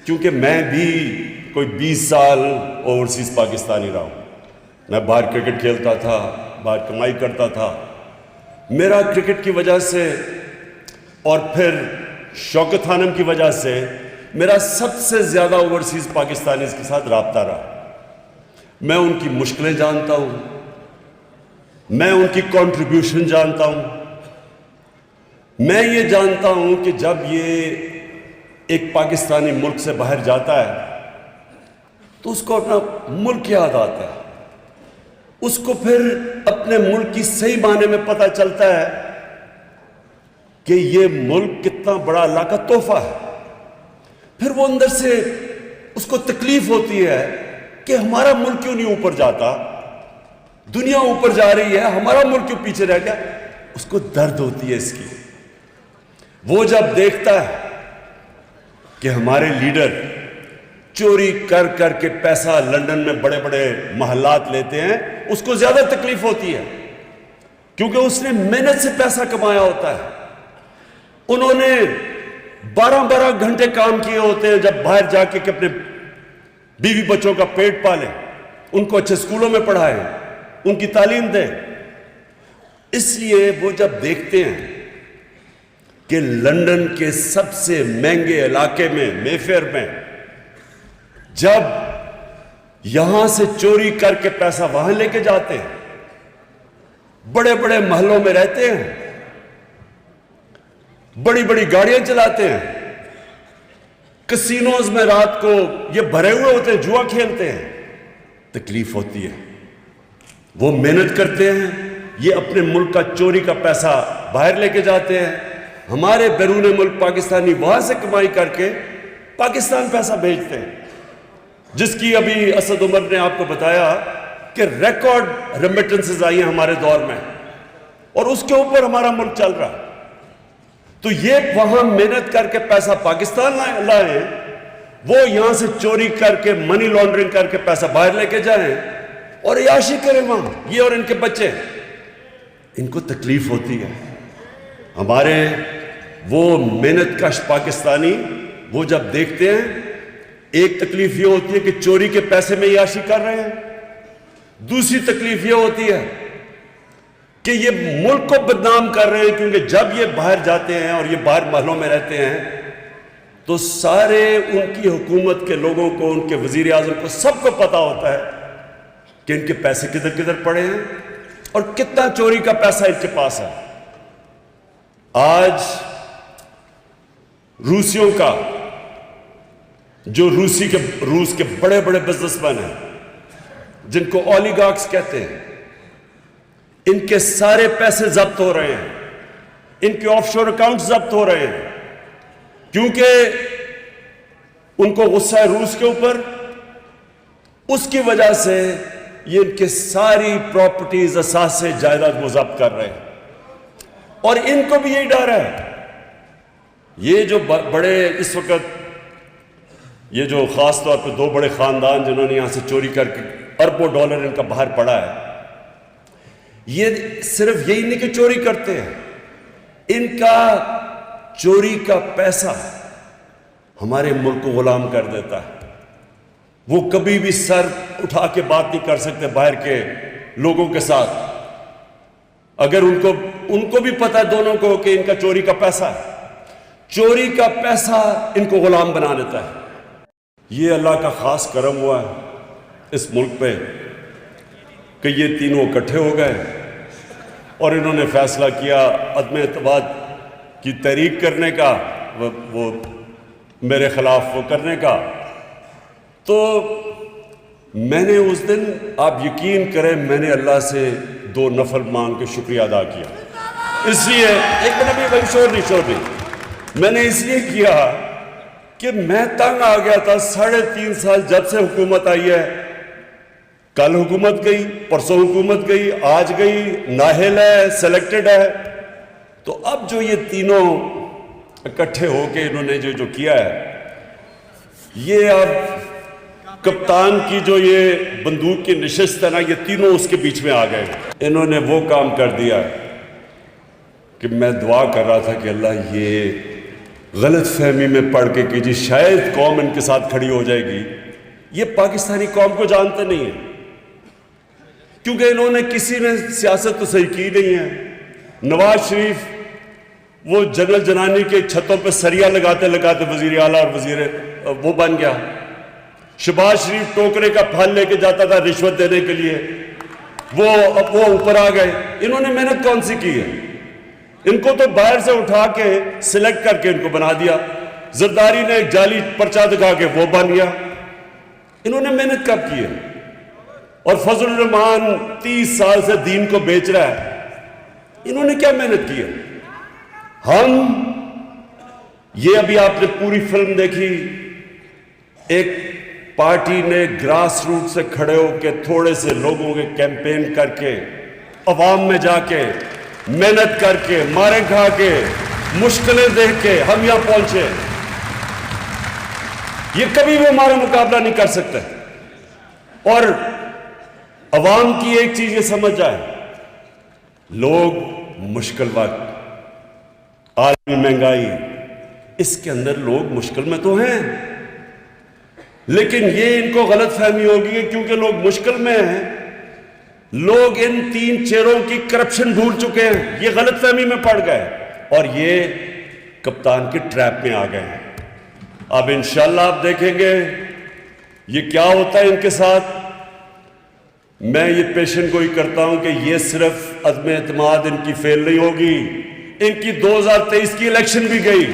کیونکہ میں بھی کوئی 20 سال اوورسیز پاکستانی رہا ہوں. میں باہر کرکٹ کھیلتا تھا، باہر کمائی کرتا تھا. میرا کرکٹ کی وجہ سے اور پھر شوکت خانم کی وجہ سے میرا سب سے زیادہ اوورسیز پاکستانیز کے ساتھ رابطہ رہا. میں ان کی مشکلیں جانتا ہوں، میں ان کی کنٹریبیوشن جانتا ہوں. میں یہ جانتا ہوں کہ جب یہ ایک پاکستانی ملک سے باہر جاتا ہے تو اس کو اپنا ملک یاد آتا ہے. اس کو پھر اپنے ملک کی صحیح معنی میں پتہ چلتا ہے کہ یہ ملک کتنا بڑا اللہ کا تحفہ ہے. پھر وہ اندر سے اس کو تکلیف ہوتی ہے کہ ہمارا ملک کیوں نہیں اوپر جاتا، دنیا اوپر جا رہی ہے، ہمارا ملک کیوں پیچھے رہ گیا. اس کو درد ہوتی ہے اس کی. وہ جب دیکھتا ہے کہ ہمارے لیڈر چوری کر کر کے پیسہ لندن میں بڑے بڑے محلات لیتے ہیں، اس کو زیادہ تکلیف ہوتی ہے کیونکہ اس نے محنت سے پیسہ کمایا ہوتا ہے. انہوں نے 12 گھنٹے کام کیے ہوتے ہیں جب باہر جا کے کہ اپنے بیوی بچوں کا پیٹ پالیں، ان کو اچھے اسکولوں میں پڑھائیں، ان کی تعلیم دیں. اس لیے وہ جب دیکھتے ہیں کہ لندن کے سب سے مہنگے علاقے میں، مے فیئر میں، جب یہاں سے چوری کر کے پیسہ وہاں لے کے جاتے ہیں، بڑے بڑے محلوں میں رہتے ہیں، بڑی بڑی گاڑیاں چلاتے ہیں، کسینوز میں رات کو یہ بھرے ہوئے ہوتے ہیں، جوا کھیلتے ہیں، تکلیف ہوتی ہے. وہ محنت کرتے ہیں، یہ اپنے ملک کا چوری کا پیسہ باہر لے کے جاتے ہیں. ہمارے بیرون ملک پاکستانی وہاں سے کمائی کر کے پاکستان پیسہ بھیجتے ہیں، جس کی ابھی اسد عمر نے آپ کو بتایا کہ ریکارڈ ریمیٹنسز آئی ہیں ہمارے دور میں، اور اس کے اوپر ہمارا ملک چل رہا. تو یہ وہاں محنت کر کے پیسہ پاکستان لائیں، وہ یہاں سے چوری کر کے منی لانڈرنگ کر کے پیسہ باہر لے کے جائیں اور عیاشی کریں وہاں، یہ اور ان کے بچے. ان کو تکلیف ہوتی ہے. ہمارے وہ محنت کش پاکستانی وہ جب دیکھتے ہیں، ایک تکلیف یہ ہوتی ہے کہ چوری کے پیسے میں عیاشی کر رہے ہیں، دوسری تکلیف یہ ہوتی ہے کہ یہ ملک کو بدنام کر رہے ہیں، کیونکہ جب یہ باہر جاتے ہیں اور یہ باہر محلوں میں رہتے ہیں تو سارے ان کی حکومت کے لوگوں کو، ان کے وزیر اعظم کو، سب کو پتا ہوتا ہے کہ ان کے پیسے کدھر کدھر پڑے ہیں اور کتنا چوری کا پیسہ ان کے پاس ہے. آج روسیوں کا جو روس کے بڑے بڑے بزنس مین ہیں، جن کو اولیگارکس کہتے ہیں، ان کے سارے پیسے ضبط ہو رہے ہیں، ان کے آف شور اکاؤنٹ ضبط ہو رہے ہیں، کیونکہ ان کو غصہ ہے روس کے اوپر. اس کی وجہ سے یہ ان کے ساری پراپرٹیز، اثاثے، جائیداد وہ ضبط کر رہے ہیں. اور ان کو بھی یہی ڈر ہے. یہ جو بڑے اس وقت، یہ جو خاص طور پہ 2 بڑے خاندان جنہوں نے یہاں سے چوری کر کے اربوں ڈالر ان کا باہر پڑا ہے، یہ صرف یہی نہیں کہ چوری کرتے ہیں، ان کا چوری کا پیسہ ہمارے ملک کو غلام کر دیتا ہے. وہ کبھی بھی سر اٹھا کے بات نہیں کر سکتے باہر کے لوگوں کے ساتھ. اگر ان کو بھی پتہ ہے دونوں کو کہ ان کا چوری کا پیسہ ہے، چوری کا پیسہ ان کو غلام بنا دیتا ہے. یہ اللہ کا خاص کرم ہوا ہے اس ملک پہ کہ یہ تینوں اکٹھے ہو گئے اور انہوں نے فیصلہ کیا عدم اعتماد کی تحریک کرنے کا، وہ میرے خلاف وہ کرنے کا. تو میں نے اس دن، آپ یقین کریں، میں نے اللہ سے 2 نفل مانگ کے شکریہ ادا کیا. اس لیے ایک منٹ بھی شور نہیں، میں نے اس لیے کیا کہ میں تنگ آ گیا تھا. 3.5 سال جب سے حکومت آئی ہے، کل حکومت گئی، پرسوں حکومت گئی، آج گئی، نااہل ہے، سلیکٹڈ ہے. تو اب جو یہ تینوں اکٹھے ہو کے انہوں نے جو کیا ہے، یہ اب کپتان کی جو یہ بندوق کی نشست ہے نا، یہ تینوں اس کے بیچ میں آ گئے. انہوں نے وہ کام کر دیا کہ میں دعا کر رہا تھا کہ اللہ یہ غلط فہمی میں پڑھ کے کہ جی شاید قوم ان کے ساتھ کھڑی ہو جائے گی. یہ پاکستانی قوم کو جانتے نہیں ہیں، کیونکہ انہوں نے کسی نے سیاست تو صحیح کی نہیں ہے. نواز شریف وہ جنرل جنانی کے چھتوں پہ سریا لگاتے لگاتے وزیر اعلیٰ اور وزیر وہ بن گیا. شہباز شریف ٹوکرے کا پھل لے کے جاتا تھا رشوت دینے کے لیے، وہ اوپر آ گئے. انہوں نے محنت کون سی کی ہے؟ ان کو تو باہر سے اٹھا کے سلیکٹ کر کے ان کو بنا دیا. زرداری نے ایک جعلی پرچہ دکھا کے وہ بن گیا. انہوں نے محنت کب کی ہے؟ اور فضل الرحمان 30 سال سے دین کو بیچ رہا ہے. انہوں نے کیا محنت کی ہے؟ ہم یہ ابھی آپ نے پوری فلم دیکھی، ایک پارٹی نے گراس روٹ سے کھڑے ہو کے تھوڑے سے لوگوں کے کیمپین کر کے عوام میں جا کے محنت کر کے مارے کھا کے مشکلیں دیکھ کے ہم یہاں پہنچے. یہ کبھی بھی ہمارا مقابلہ نہیں کر سکتے. اور عوام کی ایک چیز یہ سمجھ جائے، لوگ مشکل وقت، عالمی مہنگائی، اس کے اندر لوگ مشکل میں تو ہیں، لیکن یہ ان کو غلط فہمی ہوگی کہ کیونکہ لوگ مشکل میں ہیں، لوگ ان 3 چہروں کی کرپشن بھول چکے ہیں. یہ غلط فہمی میں پڑ گئے اور یہ کپتان کی ٹریپ میں آ گئے ہیں. اب انشاءاللہ آپ دیکھیں گے یہ کیا ہوتا ہے ان کے ساتھ. میں یہ پیشن گوئی کرتا ہوں کہ یہ صرف عدم اعتماد ان کی فیل نہیں ہوگی، ان کی 2023 کی الیکشن بھی گئی.